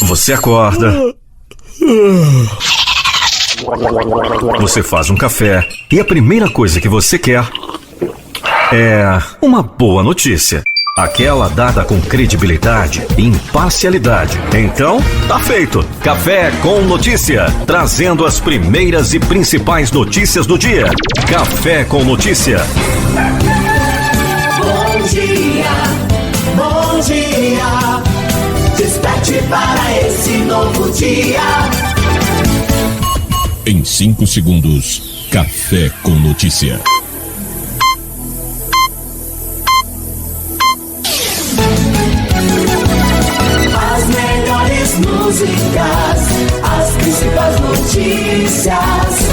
Você acorda, você faz um café e a primeira coisa que você quer é uma boa notícia. Aquela dada com credibilidade e imparcialidade. Então, tá feito. Café com Notícia. Trazendo as primeiras e principais notícias do dia. Café com Notícia. Bom dia, bom dia. Desperte para esse novo dia. Em 5 segundos, Café com Notícia. As melhores músicas, as principais notícias.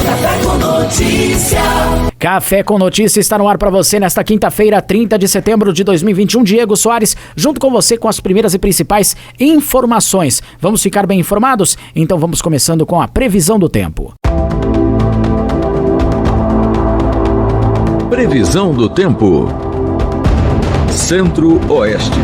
Café com Notícia. Café com Notícia está no ar para você nesta quinta-feira, 30 de setembro de 2021. Diego Soares, junto com você com as primeiras e principais informações. Vamos ficar bem informados? Então vamos começando com a previsão do tempo. Previsão do tempo. Centro-Oeste.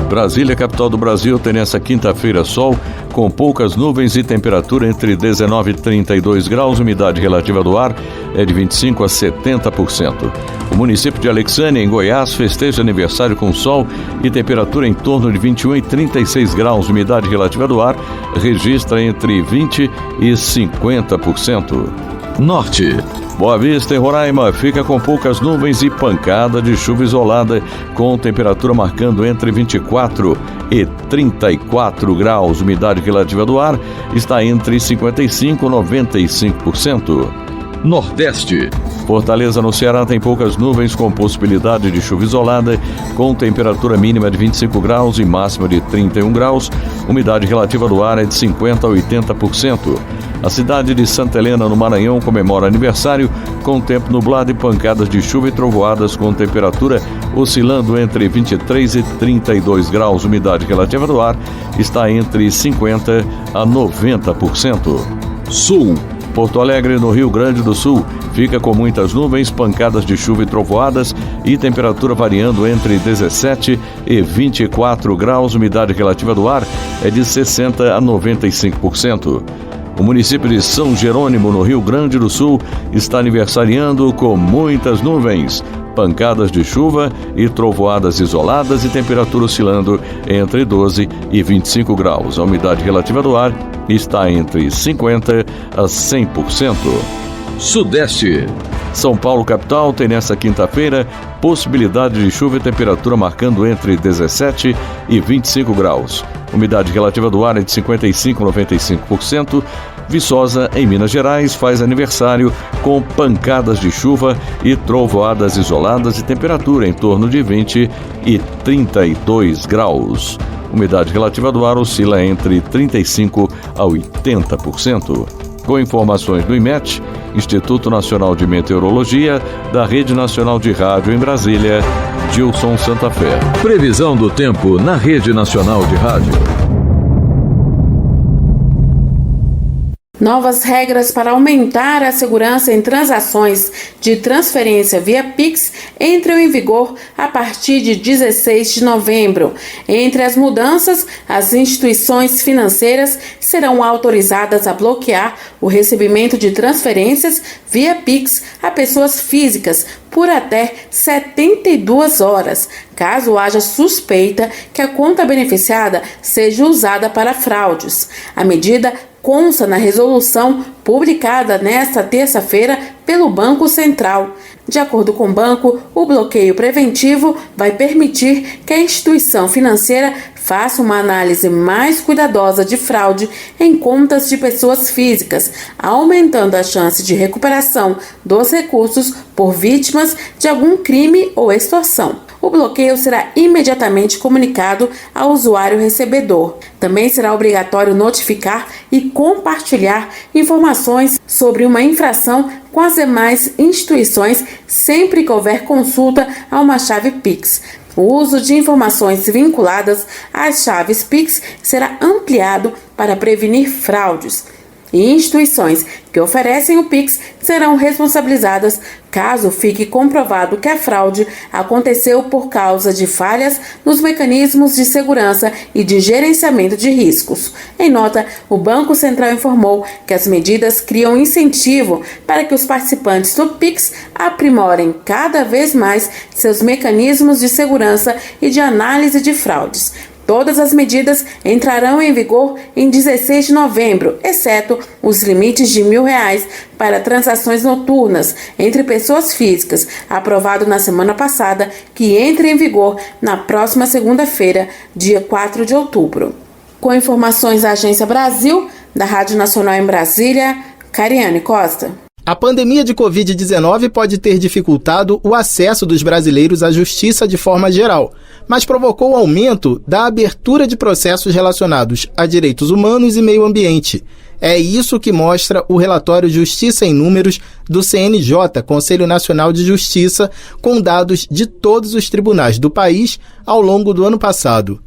Brasília, capital do Brasil, tem nessa quinta-feira sol, com poucas nuvens e temperatura entre 19 e 32 graus, umidade relativa do ar é de 25 a 70%. O município de Alexânia, em Goiás, festeja aniversário com sol e temperatura em torno de 21 e 36 graus, umidade relativa do ar registra entre 20 e 50%. Norte. Boa Vista, em Roraima, fica com poucas nuvens e pancada de chuva isolada, com temperatura marcando entre 24 e 34 graus. Umidade relativa do ar está entre 55% e 95%. Nordeste. Fortaleza, no Ceará, tem poucas nuvens com possibilidade de chuva isolada, com temperatura mínima de 25 graus e máxima de 31 graus. Umidade relativa do ar é de 50% a 80%. A cidade de Santa Helena, no Maranhão, comemora aniversário com tempo nublado e pancadas de chuva e trovoadas, com temperatura oscilando entre 23 e 32 graus. Umidade relativa do ar está entre 50% a 90%. Sul. Porto Alegre, no Rio Grande do Sul, fica com muitas nuvens, pancadas de chuva e trovoadas e temperatura variando entre 17 e 24 graus. Umidade relativa do ar é de 60% a 95%. O município de São Jerônimo, no Rio Grande do Sul, está aniversariando com muitas nuvens, pancadas de chuva e trovoadas isoladas e temperatura oscilando entre 12 e 25 graus. A umidade relativa do ar está entre 50% a 100%. Sudeste. São Paulo, capital, tem nessa quinta-feira possibilidade de chuva e temperatura marcando entre 17 e 25 graus. Umidade relativa do ar é de 55% a 95%. Viçosa, em Minas Gerais, faz aniversário com pancadas de chuva e trovoadas isoladas e temperatura em torno de 20 e 32 graus. Umidade relativa do ar oscila entre 35% a 80%. Com informações do IMET, Instituto Nacional de Meteorologia, da Rede Nacional de Rádio em Brasília, Gilson Santa Fé. Previsão do tempo na Rede Nacional de Rádio. Novas regras para aumentar a segurança em transações de transferência via Pix entram em vigor a partir de 16 de novembro. Entre as mudanças, as instituições financeiras serão autorizadas a bloquear o recebimento de transferências via Pix a pessoas físicas por até 72 horas, caso haja suspeita que a conta beneficiada seja usada para fraudes. A medida consta na resolução publicada nesta terça-feira pelo Banco Central. De acordo com o banco, o bloqueio preventivo vai permitir que a instituição financeira faça uma análise mais cuidadosa de fraude em contas de pessoas físicas, aumentando a chance de recuperação dos recursos por vítimas de algum crime ou extorsão. O bloqueio será imediatamente comunicado ao usuário recebedor. Também será obrigatório notificar e compartilhar informações sobre uma infração com as demais instituições sempre que houver consulta a uma chave Pix. O uso de informações vinculadas às chaves Pix será ampliado para prevenir fraudes. e instituições que oferecem o Pix serão responsabilizadas caso fique comprovado que a fraude aconteceu por causa de falhas nos mecanismos de segurança e de gerenciamento de riscos. Em nota, o Banco Central informou que as medidas criam incentivo para que os participantes do Pix aprimorem cada vez mais seus mecanismos de segurança e de análise de fraudes. Todas as medidas entrarão em vigor em 16 de novembro, exceto os limites de R$1.000 para transações noturnas entre pessoas físicas, aprovado na semana passada, que entra em vigor na próxima segunda-feira, dia 4 de outubro. Com informações da Agência Brasil, da Rádio Nacional em Brasília, Cariane Costa. A pandemia de Covid-19 pode ter dificultado o acesso dos brasileiros à justiça de forma geral, mas provocou o aumento da abertura de processos relacionados a direitos humanos e meio ambiente. É isso que mostra o relatório Justiça em Números do CNJ, Conselho Nacional de Justiça, com dados de todos os tribunais do país ao longo do ano passado.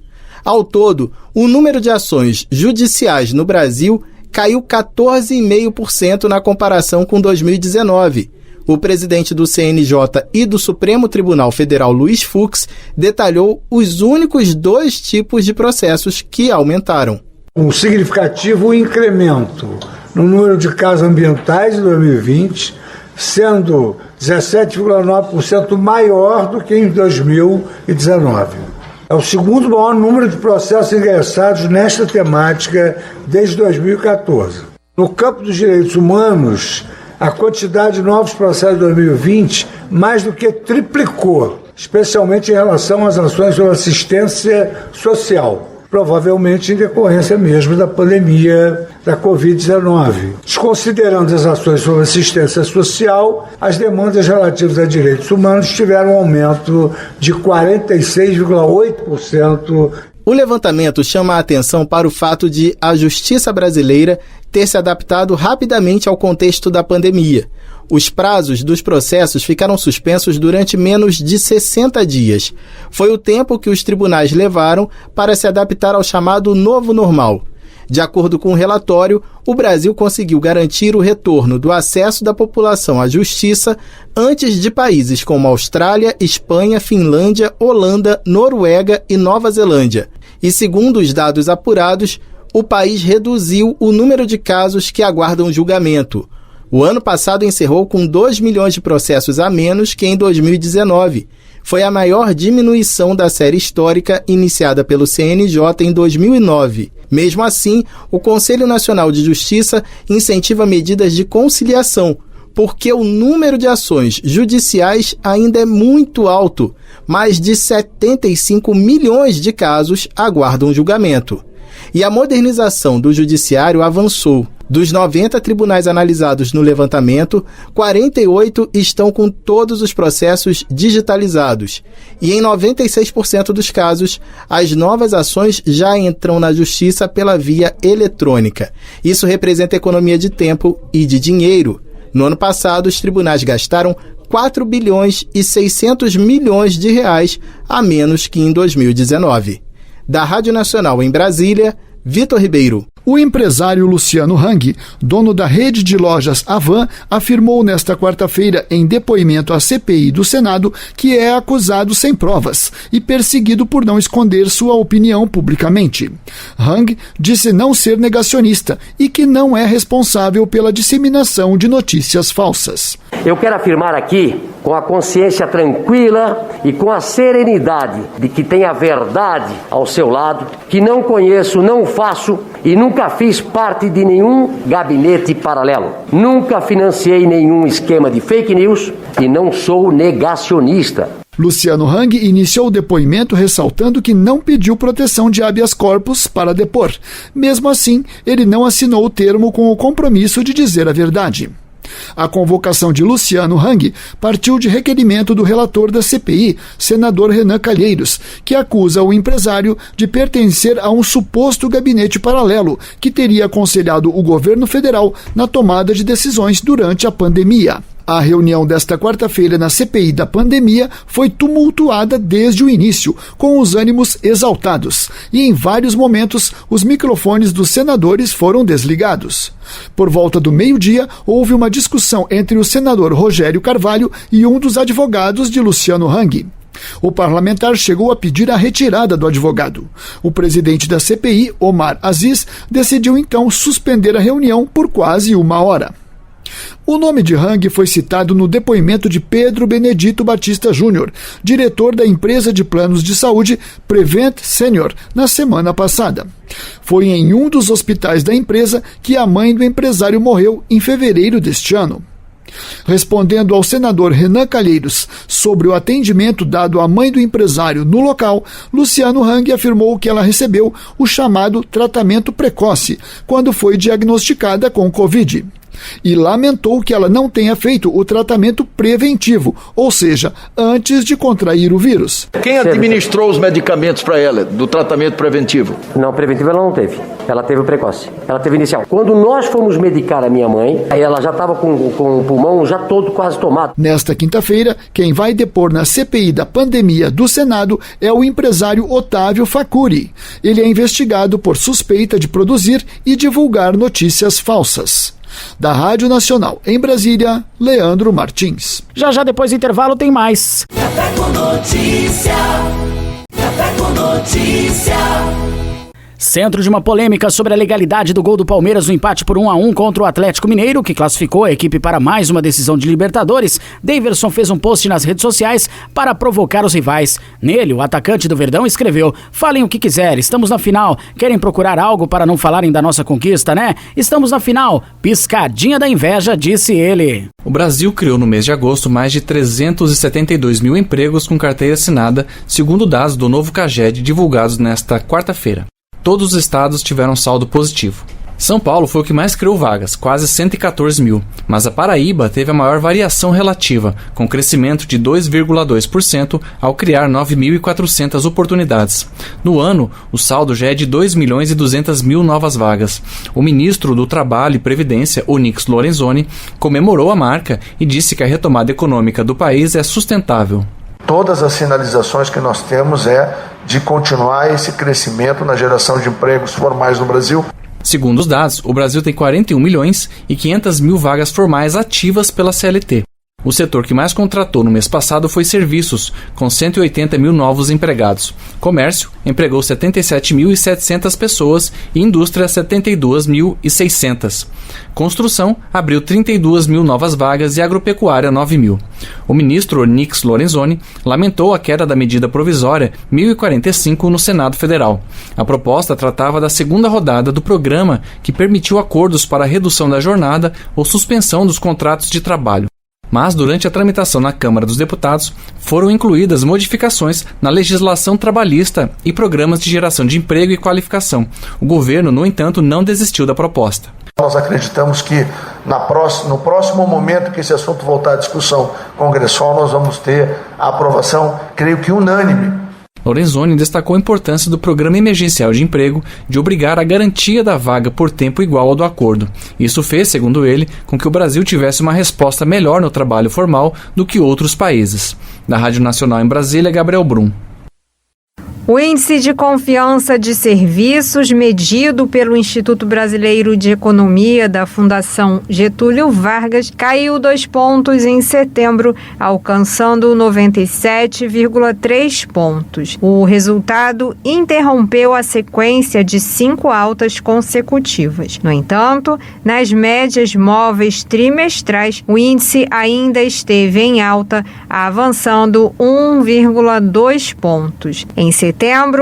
Ao todo, o número de ações judiciais no Brasil caiu 14,5% na comparação com 2019. O presidente do CNJ e do Supremo Tribunal Federal, Luiz Fux, detalhou os únicos 2 tipos de processos que aumentaram. Um significativo incremento no número de casos ambientais em 2020, sendo 17,9% maior do que em 2019. É o segundo maior número de processos ingressados nesta temática desde 2014. No campo dos direitos humanos, a quantidade de novos processos de 2020 mais do que triplicou, especialmente em relação às ações sobre assistência social, provavelmente em decorrência mesmo da pandemia da Covid-19. Desconsiderando as ações sobre assistência social, as demandas relativas a direitos humanos tiveram um aumento de 46,8%. O levantamento chama a atenção para o fato de a justiça brasileira ter se adaptado rapidamente ao contexto da pandemia. Os prazos dos processos ficaram suspensos durante menos de 60 dias. Foi o tempo que os tribunais levaram para se adaptar ao chamado novo normal. De acordo com o relatório, o Brasil conseguiu garantir o retorno do acesso da população à justiça antes de países como Austrália, Espanha, Finlândia, Holanda, Noruega e Nova Zelândia. E segundo os dados apurados, o país reduziu o número de casos que aguardam julgamento. O ano passado encerrou com 2 milhões de processos a menos que em 2019. Foi a maior diminuição da série histórica iniciada pelo CNJ em 2009. Mesmo assim, o Conselho Nacional de Justiça incentiva medidas de conciliação, porque o número de ações judiciais ainda é muito alto. Mais de 75 milhões de casos aguardam julgamento. E a modernização do judiciário avançou. Dos 90 tribunais analisados no levantamento, 48 estão com todos os processos digitalizados. E em 96% dos casos, as novas ações já entram na justiça pela via eletrônica. Isso representa economia de tempo e de dinheiro. No ano passado, os tribunais gastaram 4 bilhões e 600 milhões de reais a menos que em 2019. Da Rádio Nacional em Brasília, Vitor Ribeiro. O empresário Luciano Hang, dono da rede de lojas Havan, afirmou nesta quarta-feira em depoimento à CPI do Senado que é acusado sem provas e perseguido por não esconder sua opinião publicamente. Hang disse não ser negacionista e que não é responsável pela disseminação de notícias falsas. Eu quero afirmar aqui, com a consciência tranquila e com a serenidade de que tem a verdade ao seu lado, que não conheço, não faço e nunca fiz parte de nenhum gabinete paralelo. Nunca financiei nenhum esquema de fake news e não sou negacionista. Luciano Hang iniciou o depoimento ressaltando que não pediu proteção de habeas corpus para depor. Mesmo assim, ele não assinou o termo com o compromisso de dizer a verdade. A convocação de Luciano Hang partiu de requerimento do relator da CPI, senador Renan Calheiros, que acusa o empresário de pertencer a um suposto gabinete paralelo que teria aconselhado o governo federal na tomada de decisões durante a pandemia. A reunião desta quarta-feira na CPI da pandemia foi tumultuada desde o início, com os ânimos exaltados, e em vários momentos os microfones dos senadores foram desligados. Por volta do meio-dia, houve uma discussão entre o senador Rogério Carvalho e um dos advogados de Luciano Hang. O parlamentar chegou a pedir a retirada do advogado. O presidente da CPI, Omar Aziz, decidiu então suspender a reunião por quase 1 hora. O nome de Hang foi citado no depoimento de Pedro Benedito Batista Júnior, diretor da empresa de planos de saúde Prevent Senior, na semana passada. Foi em um dos hospitais da empresa que a mãe do empresário morreu em fevereiro deste ano. Respondendo ao senador Renan Calheiros sobre o atendimento dado à mãe do empresário no local, Luciano Hang afirmou que ela recebeu o chamado tratamento precoce quando foi diagnosticada com Covid. E lamentou que ela não tenha feito o tratamento preventivo, ou seja, antes de contrair o vírus. Quem administrou os medicamentos para ela, do tratamento preventivo? Não, preventivo ela não teve. Ela teve o precoce. Ela teve inicial. Quando nós fomos medicar a minha mãe, aí ela já estava com o pulmão já todo quase tomado. Nesta quinta-feira, quem vai depor na CPI da pandemia do Senado é o empresário Otávio Facuri. Ele é investigado por suspeita de produzir e divulgar notícias falsas. Da Rádio Nacional, em Brasília, Leandro Martins. Já depois do intervalo tem mais. Café com notícia. Café com notícia. Centro de uma polêmica sobre a legalidade do gol do Palmeiras no empate por 1-1 contra o Atlético Mineiro, que classificou a equipe para mais uma decisão de Libertadores, Daverson fez um post nas redes sociais para provocar os rivais. Nele, o atacante do Verdão escreveu: "Falem o que quiser, estamos na final. Querem procurar algo para não falarem da nossa conquista, né? Estamos na final. Piscadinha da inveja", disse ele. O Brasil criou no mês de agosto mais de 372 mil empregos com carteira assinada, segundo dados do novo CAGED divulgados nesta quarta-feira. Todos os estados tiveram saldo positivo. São Paulo foi o que mais criou vagas, quase 114 mil, mas a Paraíba teve a maior variação relativa, com crescimento de 2,2% ao criar 9.400 oportunidades. No ano, o saldo já é de 2.200.000 novas vagas. O ministro do Trabalho e Previdência, Onyx Lorenzoni, comemorou a marca e disse que a retomada econômica do país é sustentável. Todas as sinalizações que nós temos é de continuar esse crescimento na geração de empregos formais no Brasil. Segundo os dados, o Brasil tem 41 milhões e 500 mil vagas formais ativas pela CLT. O setor que mais contratou no mês passado foi serviços, com 180 mil novos empregados. Comércio empregou 77.700 pessoas e indústria 72.600. Construção abriu 32 mil novas vagas e agropecuária 9 mil. O ministro Onyx Lorenzoni lamentou a queda da medida provisória 1045 no Senado Federal. A proposta tratava da segunda rodada do programa que permitiu acordos para a redução da jornada ou suspensão dos contratos de trabalho. Mas, durante a tramitação na Câmara dos Deputados, foram incluídas modificações na legislação trabalhista e programas de geração de emprego e qualificação. O governo, no entanto, não desistiu da proposta. Nós acreditamos que no próximo momento que esse assunto voltar à discussão congressual, nós vamos ter a aprovação, creio que unânime. Lorenzoni destacou a importância do Programa Emergencial de Emprego de obrigar a garantia da vaga por tempo igual ao do acordo. Isso fez, segundo ele, com que o Brasil tivesse uma resposta melhor no trabalho formal do que outros países. Da Rádio Nacional em Brasília, Gabriel Brum. O índice de confiança de serviços, medido pelo Instituto Brasileiro de Economia da Fundação Getúlio Vargas, caiu 2 pontos em setembro, alcançando 97,3 pontos. O resultado interrompeu a sequência de 5 altas consecutivas. No entanto, nas médias móveis trimestrais, o índice ainda esteve em alta, avançando 1,2 pontos. Em setembro,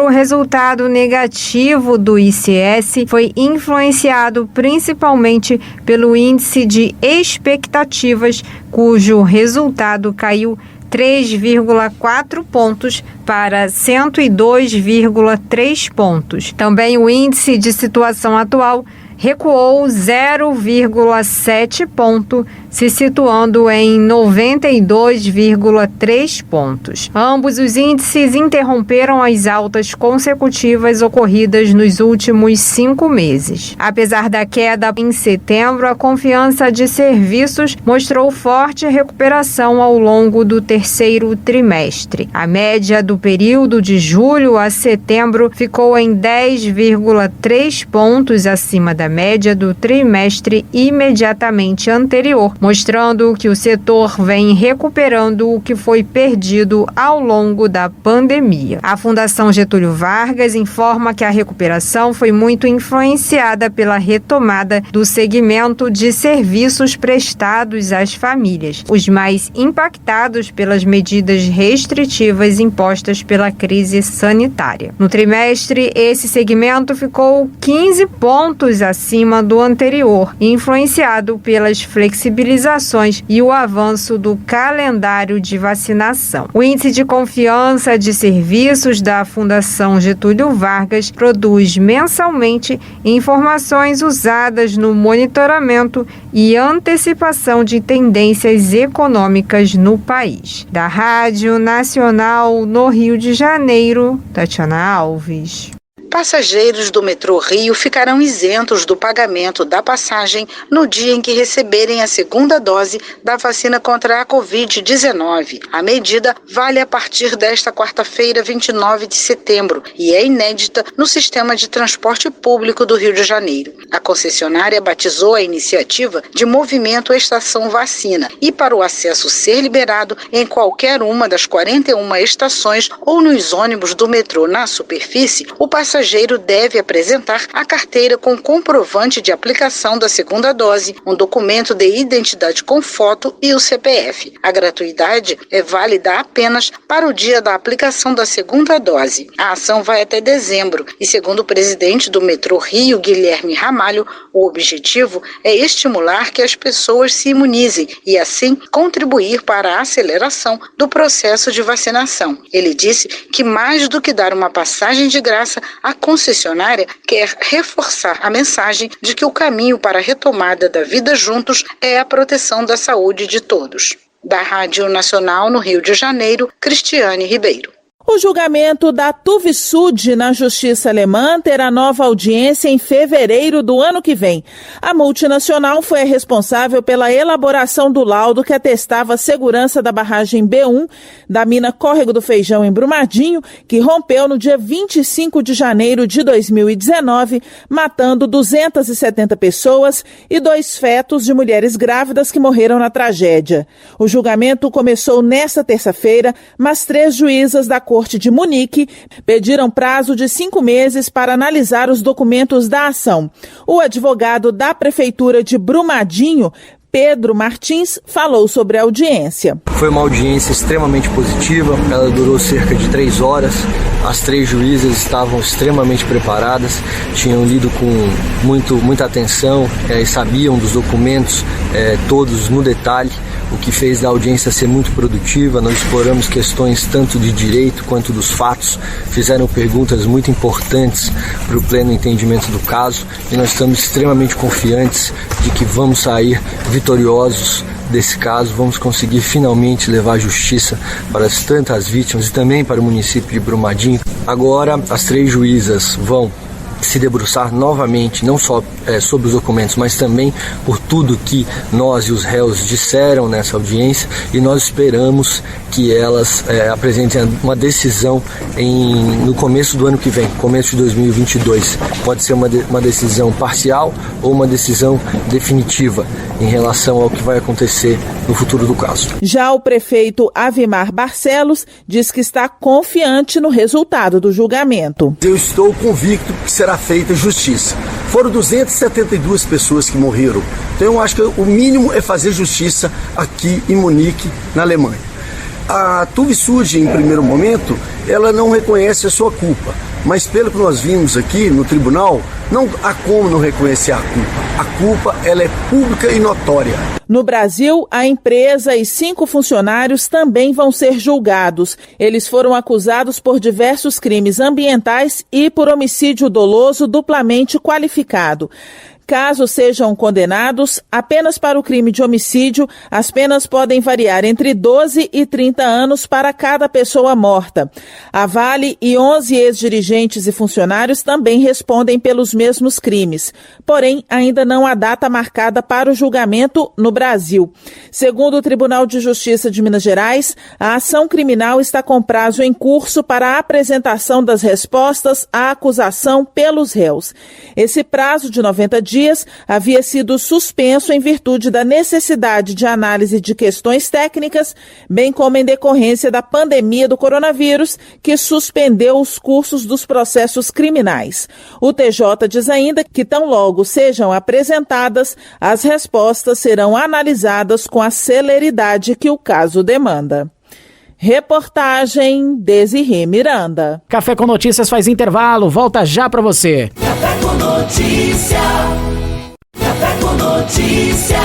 o resultado negativo do ICS foi influenciado principalmente pelo índice de expectativas, cujo resultado caiu 3,4 pontos para 102,3 pontos. Também o índice de situação atual recuou 0,7 ponto, se situando em 92,3 pontos. Ambos os índices interromperam as altas consecutivas ocorridas nos últimos 5 meses. Apesar da queda em setembro, a confiança de serviços mostrou forte recuperação ao longo do terceiro trimestre. A média do período de julho a setembro ficou em 10,3 pontos acima da média do trimestre imediatamente anterior, mostrando que o setor vem recuperando o que foi perdido ao longo da pandemia. A Fundação Getúlio Vargas informa que a recuperação foi muito influenciada pela retomada do segmento de serviços prestados às famílias, os mais impactados pelas medidas restritivas impostas pela crise sanitária. No trimestre, esse segmento ficou 15 pontos acima do anterior, influenciado pelas flexibilizações e o avanço do calendário de vacinação. O índice de confiança de serviços da Fundação Getúlio Vargas produz mensalmente informações usadas no monitoramento e antecipação de tendências econômicas no país. Da Rádio Nacional no Rio de Janeiro, Tatiana Alves. Passageiros do metrô Rio ficarão isentos do pagamento da passagem no dia em que receberem a segunda dose da vacina contra a Covid-19. A medida vale a partir desta quarta-feira, 29 de setembro, e é inédita no sistema de transporte público do Rio de Janeiro. A concessionária batizou a iniciativa de Movimento Estação Vacina e, para o acesso ser liberado em qualquer uma das 41 estações ou nos ônibus do metrô na superfície, o passageiro deve apresentar a carteira com comprovante de aplicação da segunda dose, um documento de identidade com foto e o CPF. A gratuidade é válida apenas para o dia da aplicação da segunda dose. A ação vai até dezembro e, segundo o presidente do metrô Rio, Guilherme Ramalho, o objetivo é estimular que as pessoas se imunizem e, assim, contribuir para a aceleração do processo de vacinação. Ele disse que, mais do que dar uma passagem de graça, a concessionária quer reforçar a mensagem de que o caminho para a retomada da vida juntos é a proteção da saúde de todos. Da Rádio Nacional no Rio de Janeiro, Cristiane Ribeiro. O julgamento da TUVSUD na Justiça Alemã terá nova audiência em fevereiro do ano que vem. A multinacional foi a responsável pela elaboração do laudo que atestava a segurança da barragem B1 da mina Córrego do Feijão, em Brumadinho, que rompeu no dia 25 de janeiro de 2019, matando 270 pessoas e 2 fetos de mulheres grávidas que morreram na tragédia. O julgamento começou nesta terça-feira, mas 3 juízas da Corte de Munique pediram prazo de 5 meses para analisar os documentos da ação. O advogado da Prefeitura de Brumadinho, Pedro Martins, falou sobre a audiência. Foi uma audiência extremamente positiva, ela durou cerca de 3 horas. As 3 juízas estavam extremamente preparadas, tinham lido com muita atenção e sabiam dos documentos todos no detalhe, o que fez da audiência ser muito produtiva. Nós exploramos questões tanto de direito quanto dos fatos, fizeram perguntas muito importantes para o pleno entendimento do caso e nós estamos extremamente confiantes de que vamos sair vitoriosos desse caso, vamos conseguir finalmente levar a justiça para as tantas vítimas e também para o município de Brumadinho. Agora as 3 juízas vão se debruçar novamente, não só sobre os documentos, mas também por tudo que nós e os réus disseram nessa audiência, e nós esperamos que elas apresentem uma decisão no começo do ano que vem, começo de 2022. Pode ser uma decisão parcial ou uma decisão definitiva em relação ao que vai acontecer no futuro do caso. Já o prefeito Avimar Barcelos diz que está confiante no resultado do julgamento. Eu estou convicto que será feita justiça. Foram 272 pessoas que morreram. Então eu acho que o mínimo é fazer justiça aqui em Munique, na Alemanha. A TUVSUD, em primeiro momento, ela não reconhece a sua culpa. Mas pelo que nós vimos aqui no tribunal, não há como não reconhecer a culpa. A culpa, ela é pública e notória. No Brasil, a empresa e 5 funcionários também vão ser julgados. Eles foram acusados por diversos crimes ambientais e por homicídio doloso duplamente qualificado. Caso sejam condenados, apenas para o crime de homicídio, as penas podem variar entre 12 e 30 anos para cada pessoa morta. A Vale e 11 ex-dirigentes e funcionários também respondem pelos mesmos crimes. Porém, ainda não há data marcada para o julgamento no Brasil. Segundo o Tribunal de Justiça de Minas Gerais, a ação criminal está com prazo em curso para a apresentação das respostas à acusação pelos réus. Esse prazo de 90 dias havia sido suspenso em virtude da necessidade de análise de questões técnicas, bem como em decorrência da pandemia do coronavírus, que suspendeu os cursos dos processos criminais. O TJ diz ainda que tão logo sejam apresentadas, as respostas serão analisadas com a celeridade que o caso demanda. Reportagem Desirê Miranda. Café com Notícias faz intervalo, volta já para você. Café com Notícia. Café com Notícia.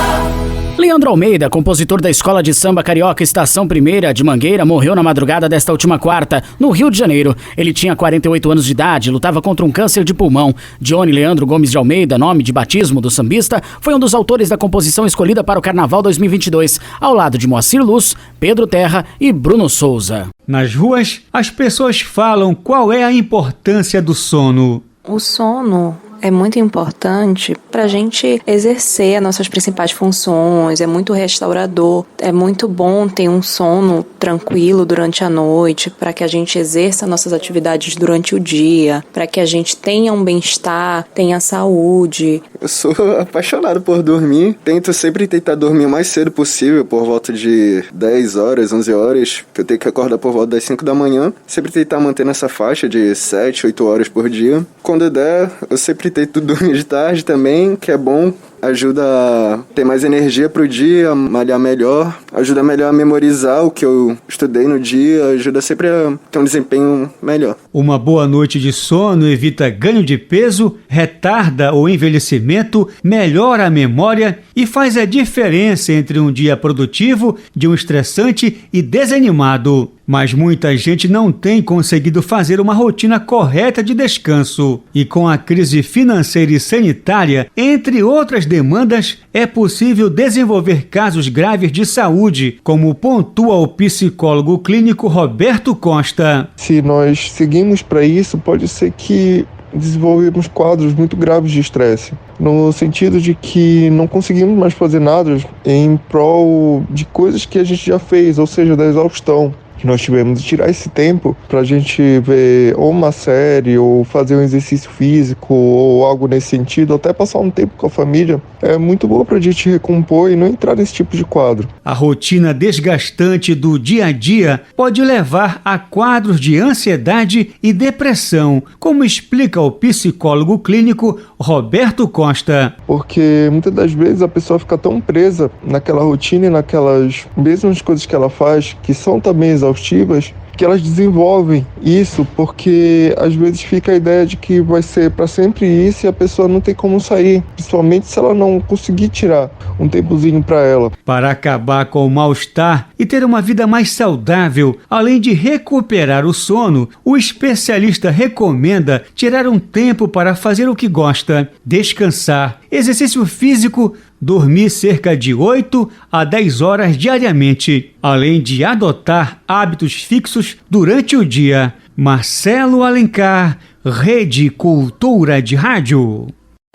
Leandro Almeida, compositor da Escola de Samba Carioca Estação Primeira de Mangueira, morreu na madrugada desta última quarta, no Rio de Janeiro. Ele tinha 48 anos de idade, lutava contra um câncer de pulmão. Johnny Leandro Gomes de Almeida, nome de batismo do sambista, foi um dos autores da composição escolhida para o Carnaval 2022, ao lado de Moacir Luz, Pedro Terra e Bruno Souza. Nas ruas, as pessoas falam qual é a importância do sono. O sono é muito importante para a gente exercer as nossas principais funções, é muito restaurador, é muito bom ter um sono tranquilo durante a noite, para que a gente exerça nossas atividades durante o dia, para que a gente tenha um bem-estar, tenha saúde. Eu sou apaixonado por dormir, tento sempre tentar dormir o mais cedo possível, por volta de 10 horas, 11 horas, que eu tenho que acordar por volta das 5 da manhã, sempre tentar manter nessa faixa de 7, 8 horas por dia. Quando der, eu sempre tento dormir de tarde também, que é bom, ajuda a ter mais energia pro dia, malhar melhor, ajuda melhor a memorizar o que eu estudei no dia, ajuda sempre a ter um desempenho melhor. Uma boa noite de sono evita ganho de peso, retarda o envelhecimento, melhora a memória e faz a diferença entre um dia produtivo, de um estressante e desanimado. Mas muita gente não tem conseguido fazer uma rotina correta de descanso. E com a crise financeira e sanitária, entre outras demandas, é possível desenvolver casos graves de saúde, como pontua o psicólogo clínico Roberto Costa. Se nós seguimos para isso, pode ser que desenvolvemos quadros muito graves de estresse, no sentido de que não conseguimos mais fazer nada em prol de coisas que a gente já fez, ou seja, da exaustão que nós tivemos, de tirar esse tempo para a gente ver ou uma série, ou fazer um exercício físico, ou algo nesse sentido, até passar um tempo com a família, é muito bom para a gente recompor e não entrar nesse tipo de quadro. A rotina desgastante do dia a dia pode levar a quadros de ansiedade e depressão, como explica o psicólogo clínico Roberto Costa. Porque muitas das vezes a pessoa fica tão presa naquela rotina e naquelas mesmas coisas que ela faz, que são também exaustivas, que elas desenvolvem isso, porque às vezes fica a ideia de que vai ser para sempre isso e a pessoa não tem como sair, principalmente se ela não conseguir tirar um tempozinho para ela. Para acabar com o mal-estar e ter uma vida mais saudável, além de recuperar o sono, o especialista recomenda tirar um tempo para fazer o que gosta, descansar, exercício físico, dormir cerca de 8 a 10 horas diariamente, além de adotar hábitos fixos durante o dia. Marcelo Alencar, Rede Cultura de Rádio.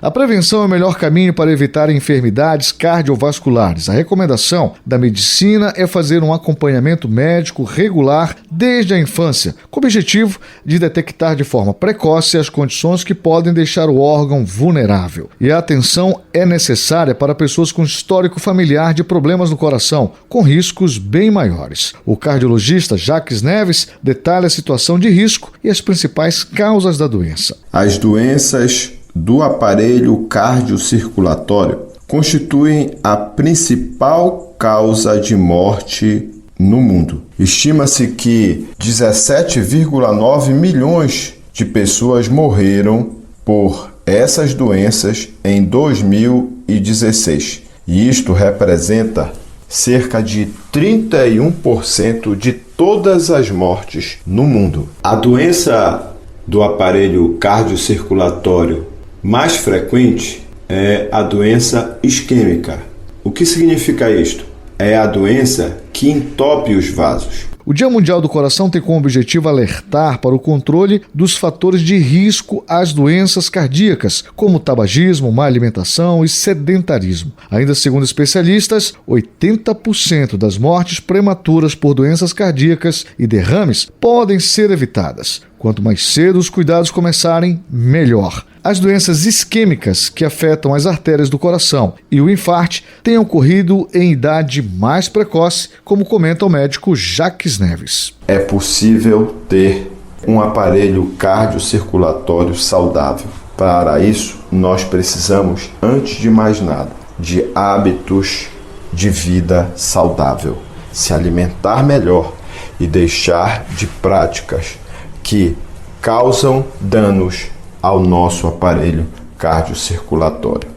A prevenção é o melhor caminho para evitar enfermidades cardiovasculares. A recomendação da medicina é fazer um acompanhamento médico regular desde a infância, com o objetivo de detectar de forma precoce as condições que podem deixar o órgão vulnerável. E a atenção é necessária para pessoas com histórico familiar de problemas no coração, com riscos bem maiores. O cardiologista Jacques Neves detalha a situação de risco e as principais causas da doença. As doenças do aparelho cardiocirculatório constituem a principal causa de morte no mundo. Estima-se que 17,9 milhões de pessoas morreram por essas doenças em 2016. E isto representa cerca de 31% de todas as mortes no mundo. A doença do aparelho cardiocirculatório mais frequente é a doença isquêmica. O que significa isto? É a doença que entope os vasos. O Dia Mundial do Coração tem como objetivo alertar para o controle dos fatores de risco às doenças cardíacas, como tabagismo, má alimentação e sedentarismo. Ainda segundo especialistas, 80% das mortes prematuras por doenças cardíacas e derrames podem ser evitadas. Quanto mais cedo os cuidados começarem, melhor. As doenças isquêmicas, que afetam as artérias do coração, e o infarte têm ocorrido em idade mais precoce, como comenta o médico Jacques Neves. É possível ter um aparelho cardiocirculatório saudável. Para isso, nós precisamos, antes de mais nada, de hábitos de vida saudável. Se alimentar melhor e deixar de práticas que causam danos ao nosso aparelho cardiocirculatório.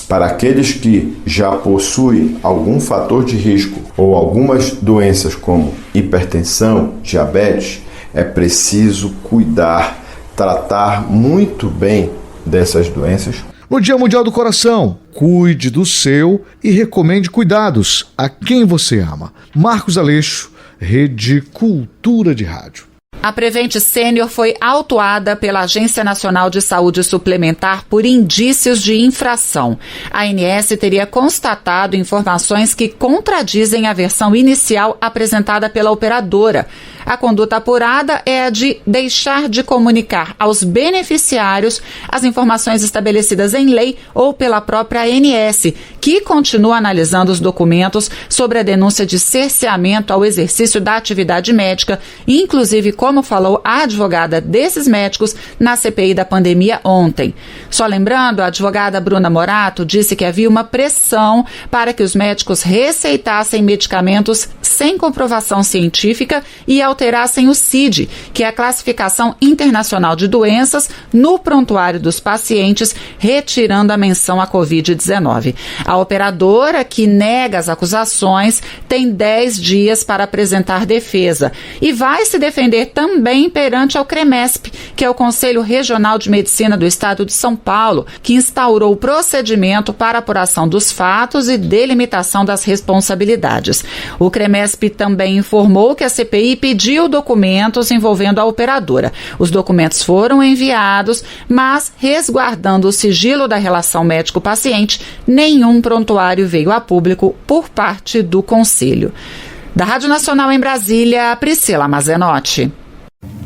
Para aqueles que já possuem algum fator de risco ou algumas doenças como hipertensão, diabetes, é preciso cuidar, tratar muito bem dessas doenças. No Dia Mundial do Coração, cuide do seu e recomende cuidados a quem você ama. Marcos Aleixo, Rede Cultura de Rádio. A Prevent Sênior foi autuada pela Agência Nacional de Saúde Suplementar por indícios de infração. A ANS teria constatado informações que contradizem a versão inicial apresentada pela operadora. A conduta apurada é a de deixar de comunicar aos beneficiários as informações estabelecidas em lei ou pela própria ANS, que continua analisando os documentos sobre a denúncia de cerceamento ao exercício da atividade médica, inclusive como falou a advogada desses médicos na CPI da pandemia ontem. Só lembrando, a advogada Bruna Morato disse que havia uma pressão para que os médicos receitassem medicamentos sem comprovação científica e alterassem o CID, que é a Classificação Internacional de Doenças, no prontuário dos pacientes, retirando a menção à Covid-19. A operadora, que nega as acusações, tem 10 dias para apresentar defesa e vai se defender também perante ao CREMESP, que é o Conselho Regional de Medicina do Estado de São Paulo, que instaurou o procedimento para apuração dos fatos e delimitação das responsabilidades. O CREMESP também informou que a CPI pediu documentos envolvendo a operadora. Os documentos foram enviados, mas, resguardando o sigilo da relação médico-paciente, nenhum prontuário veio a público por parte do Conselho. Da Rádio Nacional em Brasília, Priscila Mazenotti.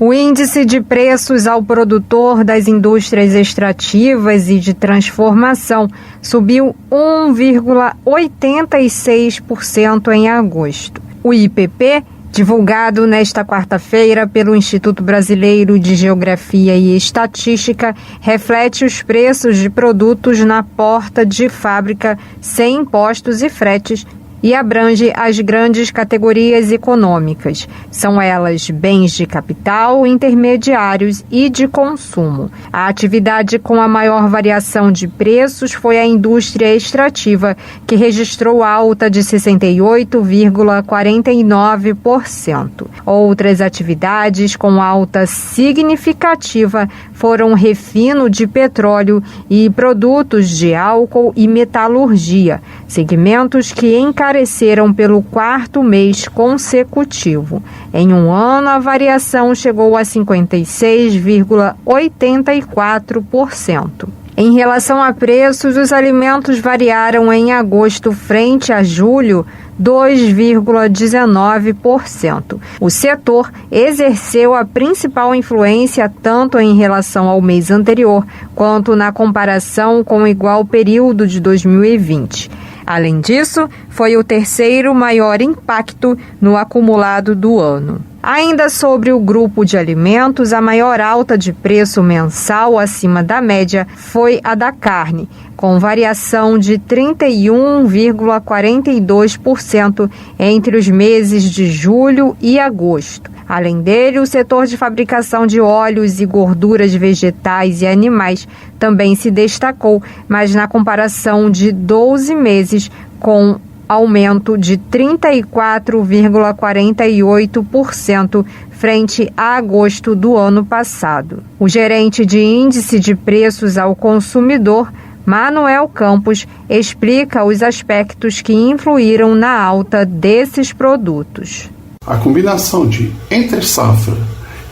O índice de preços ao produtor das indústrias extrativas e de transformação subiu 1,86% em agosto. O IPP, divulgado nesta quarta-feira pelo Instituto Brasileiro de Geografia e Estatística, reflete os preços de produtos na porta de fábrica sem impostos e fretes e abrange as grandes categorias econômicas. São elas bens de capital, intermediários e de consumo. A atividade com a maior variação de preços foi a indústria extrativa, que registrou alta de 68,49%. Outras atividades com alta significativa foram refino de petróleo e produtos de álcool e metalurgia, segmentos que encareceram pelo quarto mês consecutivo. Em um ano, a variação chegou a 56,84%. Em relação a preços, os alimentos variaram em agosto frente a julho 2,19%. O setor exerceu a principal influência tanto em relação ao mês anterior quanto na comparação com o igual período de 2020. Além disso, foi o terceiro maior impacto no acumulado do ano. Ainda sobre o grupo de alimentos, a maior alta de preço mensal acima da média foi a da carne, com variação de 31,42% entre os meses de julho e agosto. Além dele, o setor de fabricação de óleos e gorduras vegetais e animais também se destacou, mas na comparação de 12 meses, com aumento de 34,48% frente a agosto do ano passado. O gerente de índice de preços ao consumidor, Manuel Campos explica os aspectos que influíram na alta desses produtos. A combinação de entre-safra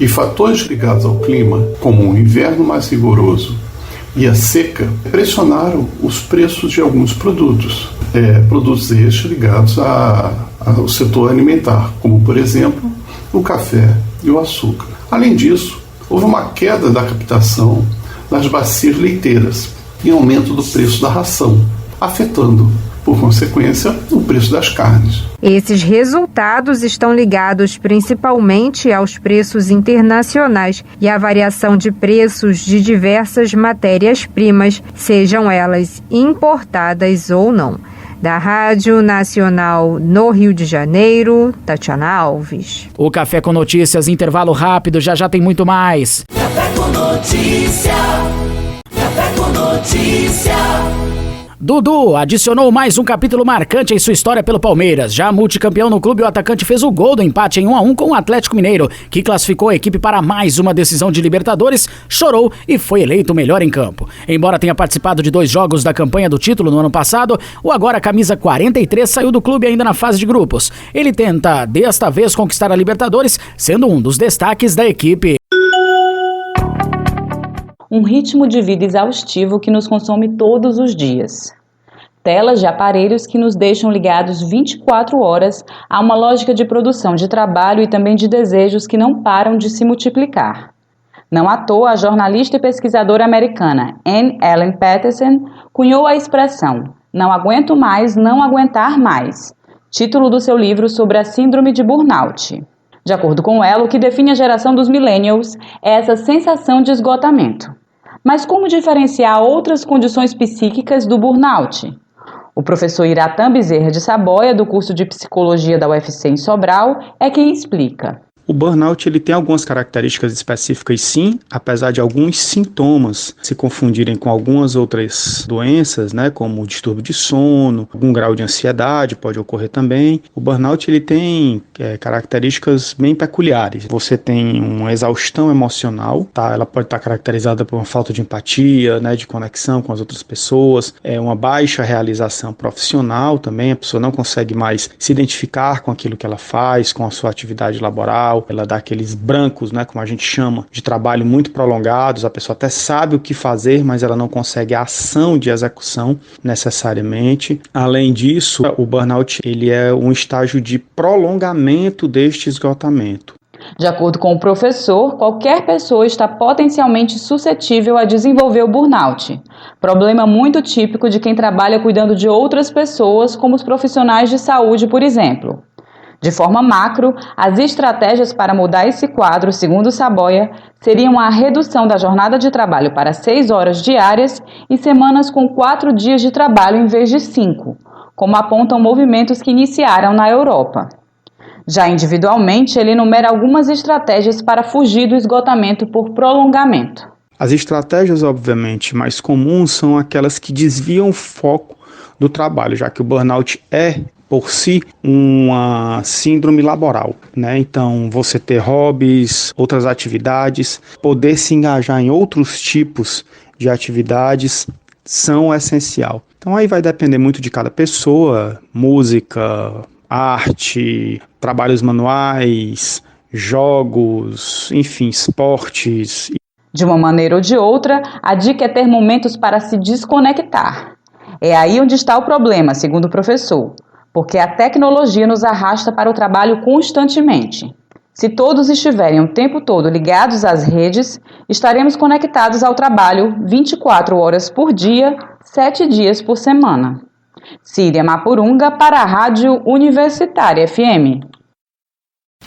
e fatores ligados ao clima, como um inverno mais rigoroso e a seca, pressionaram os preços de alguns produtos. Produtos estes ligados ao setor alimentar, como, por exemplo, o café e o açúcar. Além disso, houve uma queda da captação nas bacias leiteiras e aumento do preço da ração, afetando, por consequência, o preço das carnes. Esses resultados estão ligados principalmente aos preços internacionais e à variação de preços de diversas matérias-primas, sejam elas importadas ou não. Da Rádio Nacional no Rio de Janeiro, Tatiana Alves. O Café com Notícias, intervalo rápido, já tem muito mais. Café com Notícia. Café com Notícia. Dudu adicionou mais um capítulo marcante em sua história pelo Palmeiras. Já multicampeão no clube, o atacante fez o gol do empate em 1-1 com o Atlético Mineiro, que classificou a equipe para mais uma decisão de Libertadores, chorou e foi eleito o melhor em campo. Embora tenha participado de 2 jogos da campanha do título no ano passado, o agora camisa 43 saiu do clube ainda na fase de grupos. Ele tenta, desta vez, conquistar a Libertadores, sendo um dos destaques da equipe. Um ritmo de vida exaustivo que nos consome todos os dias. Telas de aparelhos que nos deixam ligados 24 horas a uma lógica de produção de trabalho e também de desejos que não param de se multiplicar. Não à toa, a jornalista e pesquisadora americana Anne Ellen Patterson cunhou a expressão "não aguento mais, não aguentar mais", título do seu livro sobre a síndrome de burnout. De acordo com ela, o que define a geração dos millennials é essa sensação de esgotamento. Mas como diferenciar outras condições psíquicas do burnout? O professor Iratã Bezerra de Saboia, do curso de Psicologia da UFC em Sobral, é quem explica. O burnout ele tem algumas características específicas, sim, apesar de alguns sintomas se confundirem com algumas outras doenças, né, como o distúrbio de sono, algum grau de ansiedade pode ocorrer também. O burnout ele tem características bem peculiares. Você tem uma exaustão emocional, tá? Ela pode estar caracterizada por uma falta de empatia, né, de conexão com as outras pessoas, uma baixa realização profissional também, a pessoa não consegue mais se identificar com aquilo que ela faz, com a sua atividade laboral. Ela dá aqueles brancos, né, como a gente chama, de trabalho muito prolongados. A pessoa até sabe o que fazer, mas ela não consegue a ação de execução necessariamente. Além disso, o burnout ele é um estágio de prolongamento deste esgotamento. De acordo com o professor, qualquer pessoa está potencialmente suscetível a desenvolver o burnout, problema muito típico de quem trabalha cuidando de outras pessoas, como os profissionais de saúde, por exemplo. De forma macro, as estratégias para mudar esse quadro, segundo Saboia, seriam a redução da jornada de trabalho para 6 horas diárias e semanas com 4 dias de trabalho em vez de 5, como apontam movimentos que iniciaram na Europa. Já individualmente, ele enumera algumas estratégias para fugir do esgotamento por prolongamento. As estratégias, obviamente, mais comuns são aquelas que desviam o foco do trabalho, já que o burnout é por si uma síndrome laboral, né? Então, você ter hobbies, outras atividades, poder se engajar em outros tipos de atividades são essencial. Então, aí vai depender muito de cada pessoa, música, arte, trabalhos manuais, jogos, enfim, esportes. De uma maneira ou de outra, a dica é ter momentos para se desconectar. É aí onde está o problema, segundo o professor, porque a tecnologia nos arrasta para o trabalho constantemente. Se todos estiverem o tempo todo ligados às redes, estaremos conectados ao trabalho 24 horas por dia, 7 dias por semana. Círia Mapurunga para a Rádio Universitária FM.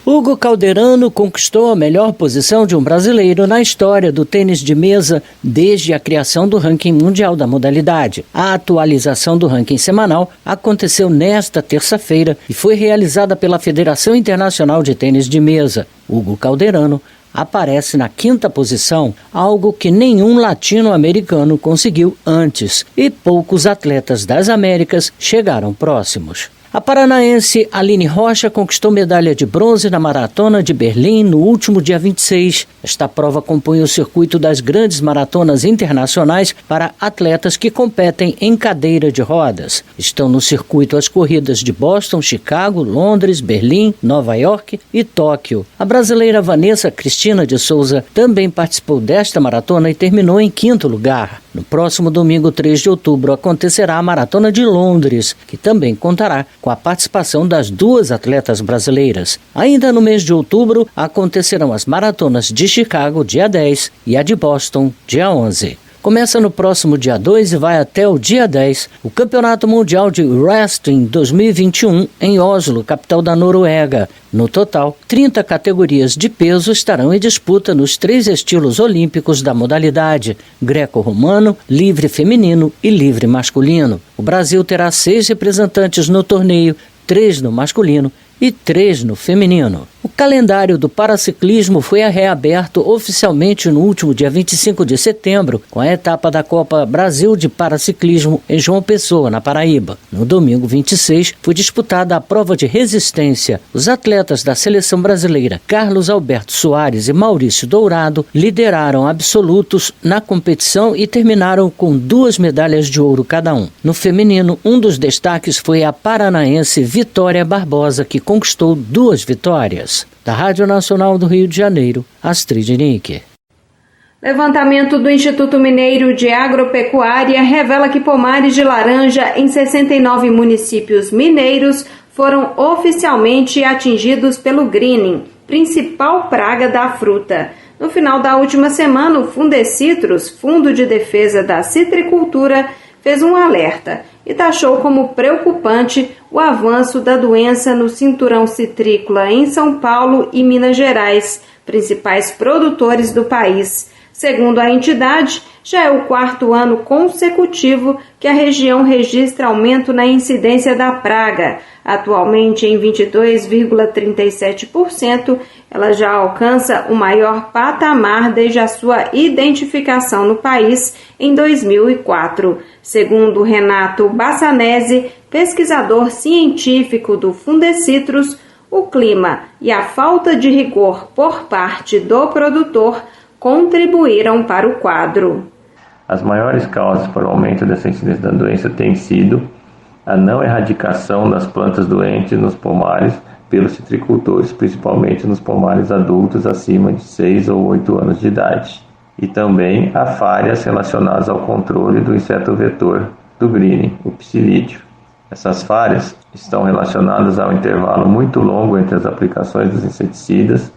Hugo Calderano conquistou a melhor posição de um brasileiro na história do tênis de mesa desde a criação do ranking mundial da modalidade. A atualização do ranking semanal aconteceu nesta terça-feira e foi realizada pela Federação Internacional de Tênis de Mesa. Hugo Calderano aparece na 5ª posição, algo que nenhum latino-americano conseguiu antes, e poucos atletas das Américas chegaram próximos. A paranaense Aline Rocha conquistou medalha de bronze na Maratona de Berlim no último dia 26. Esta prova compõe o circuito das grandes maratonas internacionais para atletas que competem em cadeira de rodas. Estão no circuito as corridas de Boston, Chicago, Londres, Berlim, Nova York e Tóquio. A brasileira Vanessa Cristina de Souza também participou desta maratona e terminou em 5º lugar. No próximo domingo, 3 de outubro, acontecerá a Maratona de Londres, que também contará com a participação das 2 atletas brasileiras. Ainda no mês de outubro, acontecerão as maratonas de Chicago, dia 10, e a de Boston, dia 11. Começa no próximo dia 2 e vai até o dia 10 o Campeonato Mundial de Wrestling 2021 em Oslo, capital da Noruega. No total, 30 categorias de peso estarão em disputa nos 3 estilos olímpicos da modalidade: greco-romano, livre feminino e livre masculino. O Brasil terá 6 representantes no torneio, 3 no masculino e 3 no feminino. O calendário do paraciclismo foi reaberto oficialmente no último dia 25 de setembro, com a etapa da Copa Brasil de Paraciclismo em João Pessoa, na Paraíba. No domingo 26, foi disputada a prova de resistência. Os atletas da seleção brasileira, Carlos Alberto Soares e Maurício Dourado, lideraram absolutos na competição e terminaram com 2 medalhas de ouro cada um. No feminino, um dos destaques foi a paranaense Vitória Barbosa, que conquistou 2 vitórias. Da Rádio Nacional do Rio de Janeiro, Astrid Nick. Levantamento do Instituto Mineiro de Agropecuária revela que pomares de laranja em 69 municípios mineiros foram oficialmente atingidos pelo greening, principal praga da fruta. No final da última semana, o Fundecitrus, Fundo de Defesa da Citricultura, fez um alerta e taxou como preocupante o avanço da doença no cinturão citrícola em São Paulo e Minas Gerais, principais produtores do país. Segundo a entidade, já é o 4º ano consecutivo que a região registra aumento na incidência da praga. Atualmente em 22,37%, ela já alcança o maior patamar desde a sua identificação no país em 2004. Segundo Renato Bassanese, pesquisador científico do Fundecitrus, o clima e a falta de rigor por parte do produtor contribuíram para o quadro. As maiores causas para o aumento dessa incidência da doença têm sido a não erradicação das plantas doentes nos pomares pelos citricultores, principalmente nos pomares adultos acima de 6 ou 8 anos de idade, e também a falhas relacionadas ao controle do inseto vetor do greening, o psilídeo. Essas falhas estão relacionadas ao intervalo muito longo entre as aplicações dos inseticidas,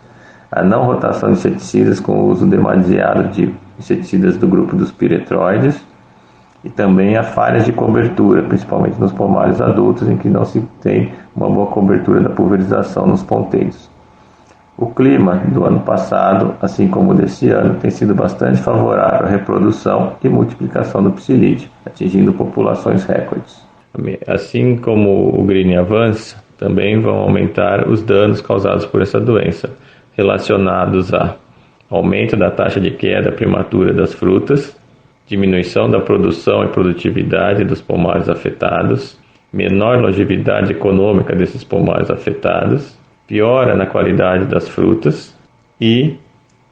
a não rotação de inseticidas com o uso demasiado de inseticidas do grupo dos piretroides e também a falhas de cobertura, principalmente nos pomares adultos, em que não se tem uma boa cobertura da pulverização nos ponteiros. O clima do ano passado, assim como o desse ano, tem sido bastante favorável à reprodução e multiplicação do psilídeo, atingindo populações recordes. Assim como o greening avança, também vão aumentar os danos causados por essa doença, relacionados a aumento da taxa de queda prematura das frutas, diminuição da produção e produtividade dos pomares afetados, menor longevidade econômica desses pomares afetados, piora na qualidade das frutas e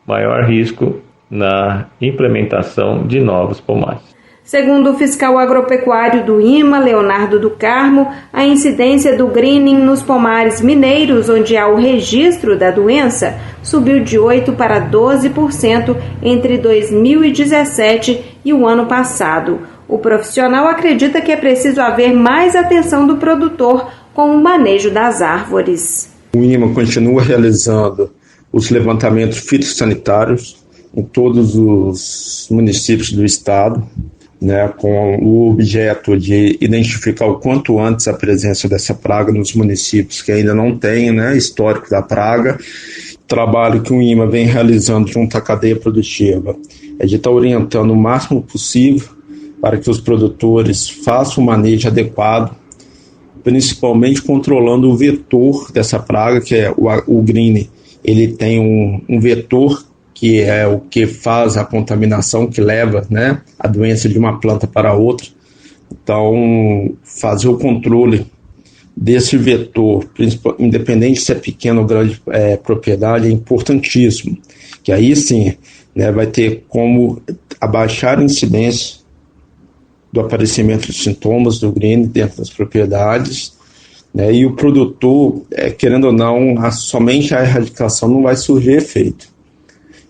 maior risco na implementação de novos pomares. Segundo o fiscal agropecuário do IMA, Leonardo do Carmo, a incidência do greening nos pomares mineiros, onde há o registro da doença, subiu de 8% para 12% entre 2017 e o ano passado. O profissional acredita que é preciso haver mais atenção do produtor com o manejo das árvores. O IMA continua realizando os levantamentos fitossanitários em todos os municípios do estado, com o objeto de identificar o quanto antes a presença dessa praga nos municípios que ainda não têm histórico da praga. O trabalho que o IMA vem realizando junto à cadeia produtiva é de estar orientando o máximo possível para que os produtores façam o manejo adequado, principalmente controlando o vetor dessa praga, que é o greening. Ele tem um vetor que é o que faz a contaminação, que leva a doença de uma planta para outra. Então, fazer o controle desse vetor, independente se é pequena ou grande propriedade, é importantíssimo, que aí sim, né, vai ter como abaixar a incidência do aparecimento de sintomas do greening dentro das propriedades, né, e o produtor, querendo ou não, somente a erradicação não vai surgir efeito.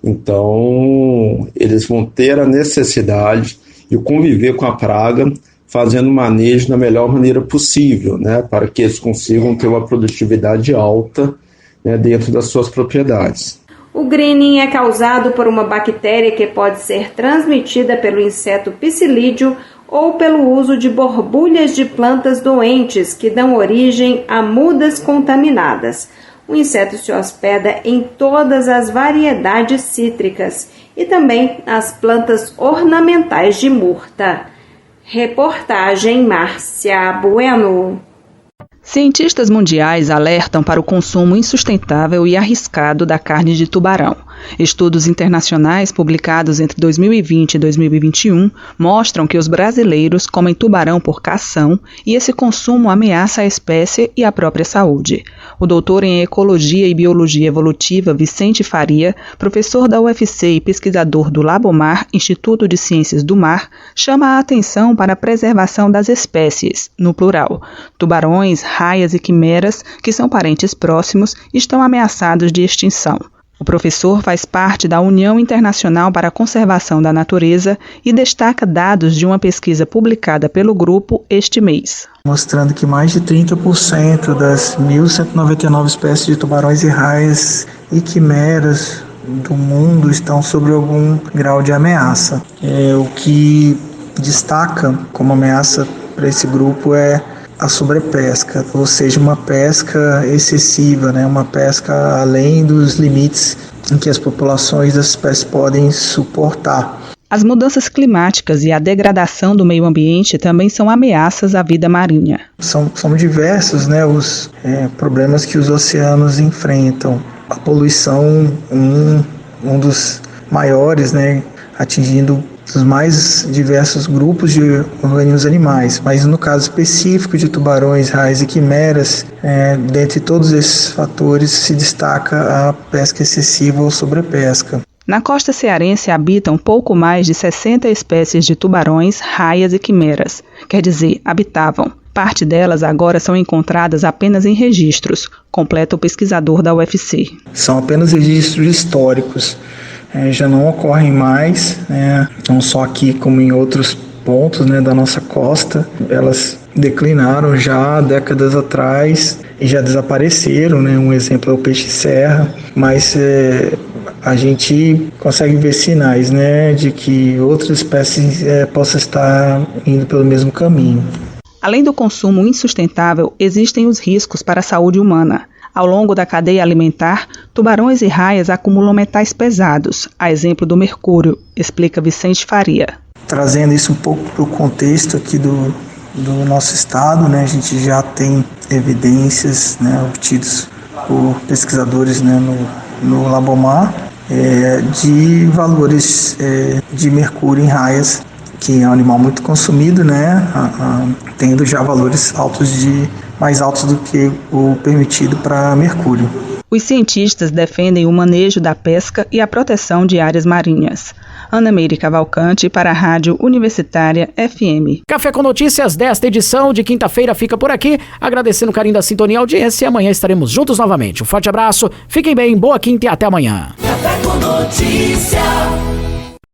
Então, eles vão ter a necessidade de conviver com a praga, fazendo manejo da melhor maneira possível, né, para que eles consigam ter uma produtividade alta, né, dentro das suas propriedades. O greening é causado por uma bactéria que pode ser transmitida pelo inseto psilídeo ou pelo uso de borbulhas de plantas doentes que dão origem a mudas contaminadas. O inseto se hospeda em todas as variedades cítricas e também as plantas ornamentais de murta. Reportagem Márcia Bueno. Cientistas mundiais alertam para o consumo insustentável e arriscado da carne de tubarão. Estudos internacionais publicados entre 2020 e 2021 mostram que os brasileiros comem tubarão por cação e esse consumo ameaça a espécie e a própria saúde. O doutor em Ecologia e Biologia Evolutiva Vicente Faria, professor da UFC e pesquisador do Labomar, Instituto de Ciências do Mar, chama a atenção para a preservação das espécies, no plural. Tubarões, raias e quimeras, que são parentes próximos, estão ameaçados de extinção. O professor faz parte da União Internacional para a Conservação da Natureza e destaca dados de uma pesquisa publicada pelo grupo este mês. Mostrando que mais de 30% das 1.199 espécies de tubarões e raias e quimeras do mundo estão sob algum grau de ameaça. O que destaca como ameaça para esse grupo é a sobrepesca, ou seja, uma pesca excessiva, né? Uma pesca além dos limites em que as populações das espécies podem suportar. As mudanças climáticas e a degradação do meio ambiente também são ameaças à vida marinha. São diversos, né, os problemas que os oceanos enfrentam. A poluição, um dos maiores, né, atingindo os mais diversos grupos de organismos animais, mas no caso específico de tubarões, raias e quimeras, dentre todos esses fatores se destaca a pesca excessiva ou sobrepesca. Na costa cearense habitam pouco mais de 60 espécies de tubarões, raias e quimeras, quer dizer, habitavam. Parte delas agora são encontradas apenas em registros, completa o pesquisador da UFC. São apenas registros históricos. Já não ocorrem mais, não só aqui como em outros pontos, né, da nossa costa. Elas declinaram já há décadas atrás e já desapareceram, né? Um exemplo é o peixe-serra, mas a gente consegue ver sinais, né, de que outras espécies possam estar indo pelo mesmo caminho. Além do consumo insustentável, existem os riscos para a saúde humana. Ao longo da cadeia alimentar, tubarões e raias acumulam metais pesados, a exemplo do mercúrio, explica Vicente Faria. Trazendo isso um pouco para o contexto aqui do nosso estado, né, a gente já tem evidências, né, obtidas por pesquisadores, né, no Labomar, de valores de mercúrio em raias, que é um animal muito consumido, né, tendo já valores mais altos do que o permitido para mercúrio. Os cientistas defendem o manejo da pesca e a proteção de áreas marinhas. Ana Meire Cavalcante para a Rádio Universitária FM. Café com Notícias desta edição de quinta-feira fica por aqui. Agradecendo o carinho da sintonia e audiência. Amanhã estaremos juntos novamente. Um forte abraço, fiquem bem, boa quinta e até amanhã. Café com Notícia.